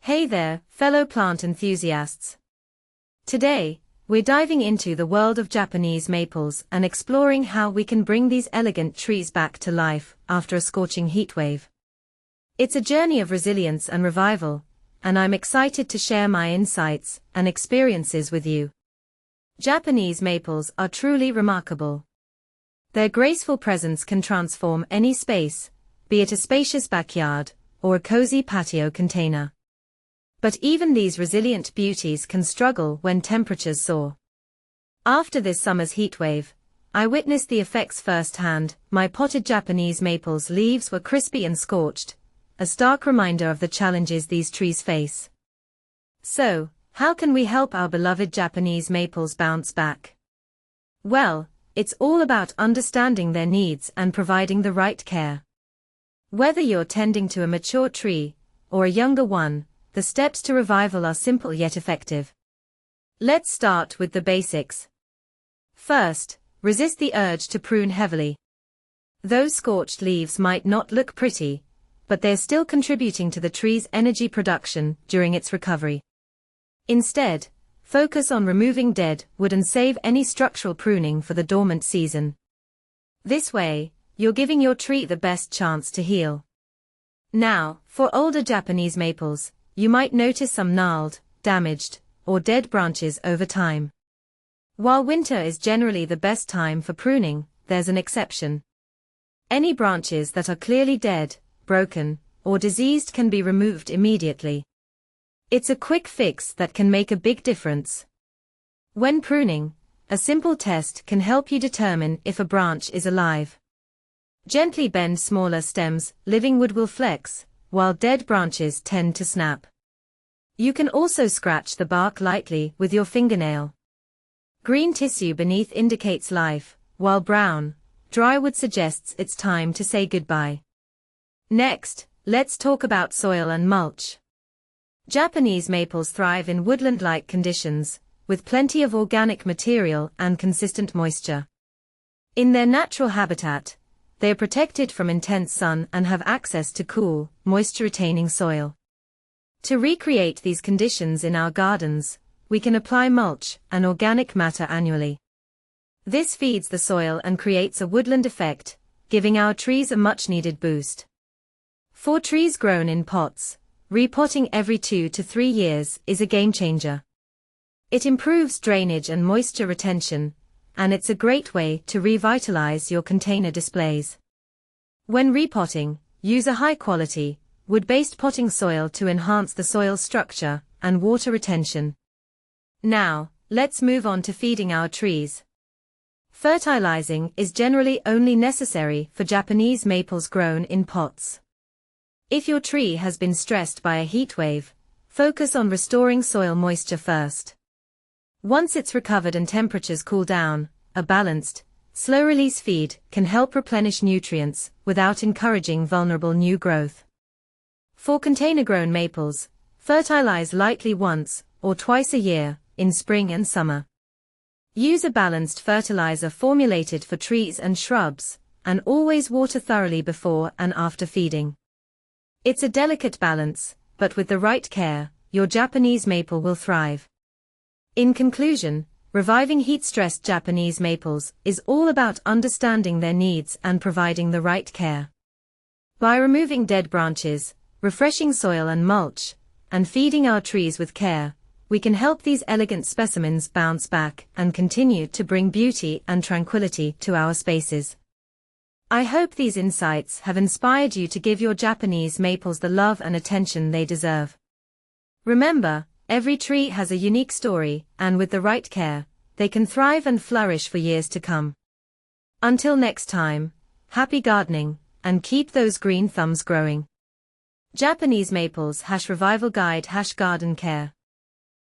Hey there, fellow plant enthusiasts. Today, we're diving into the world of Japanese maples and exploring how we can bring these elegant trees back to life after a scorching heatwave. It's a journey of resilience and revival, and I'm excited to share my insights and experiences with you. Japanese maples are truly remarkable. Their graceful presence can transform any space, be it a spacious backyard or a cozy patio container. But even these resilient beauties can struggle when temperatures soar. After this summer's heatwave, I witnessed the effects firsthand. My potted Japanese maples leaves were crispy and scorched, a stark reminder of the challenges these trees face. So, how can we help our beloved Japanese maples bounce back? Well, it's all about understanding their needs and providing the right care. Whether you're tending to a mature tree or a younger one, the steps to revival are simple yet effective. Let's start with the basics. First, resist the urge to prune heavily. Those scorched leaves might not look pretty, but they're still contributing to the tree's energy production during its recovery. Instead, focus on removing dead wood and save any structural pruning for the dormant season. This way, you're giving your tree the best chance to heal. Now, for older Japanese maples, you might notice some gnarled, damaged, or dead branches over time. While winter is generally the best time for pruning, there's an exception. Any branches that are clearly dead, broken, or diseased can be removed immediately. It's a quick fix that can make a big difference. When pruning, a simple test can help you determine if a branch is alive. Gently bend smaller stems, living wood will flex, while dead branches tend to snap. You can also scratch the bark lightly with your fingernail. Green tissue beneath indicates life, while brown, dry wood suggests it's time to say goodbye. Next, let's talk about soil and mulch. Japanese maples thrive in woodland-like conditions, with plenty of organic material and consistent moisture. In their natural habitat, they are protected from intense sun and have access to cool, moisture-retaining soil. To recreate these conditions in our gardens, we can apply mulch and organic matter annually. This feeds the soil and creates a woodland effect, giving our trees a much-needed boost. For trees grown in pots, repotting every 2 to 3 years is a game-changer. It improves drainage and moisture retention, and it's a great way to revitalize your container displays. When repotting, use a high-quality, wood-based potting soil to enhance the soil structure and water retention. Now, let's move on to feeding our trees. Fertilizing is generally only necessary for Japanese maples grown in pots. If your tree has been stressed by a heat wave, focus on restoring soil moisture first. Once it's recovered and temperatures cool down, a balanced, slow-release feed can help replenish nutrients without encouraging vulnerable new growth. For container-grown maples, fertilize lightly once or twice a year, in spring and summer. Use a balanced fertilizer formulated for trees and shrubs, and always water thoroughly before and after feeding. It's a delicate balance, but with the right care, your Japanese maple will thrive. In conclusion, reviving heat-stressed Japanese maples is all about understanding their needs and providing the right care. By removing dead branches, refreshing soil and mulch, and feeding our trees with care, we can help these elegant specimens bounce back and continue to bring beauty and tranquility to our spaces. I hope these insights have inspired you to give your Japanese maples the love and attention they deserve. Remember, every tree has a unique story, and with the right care, they can thrive and flourish for years to come. Until next time, happy gardening, and keep those green thumbs growing. Japanese Maples #Revival Guide #Garden Care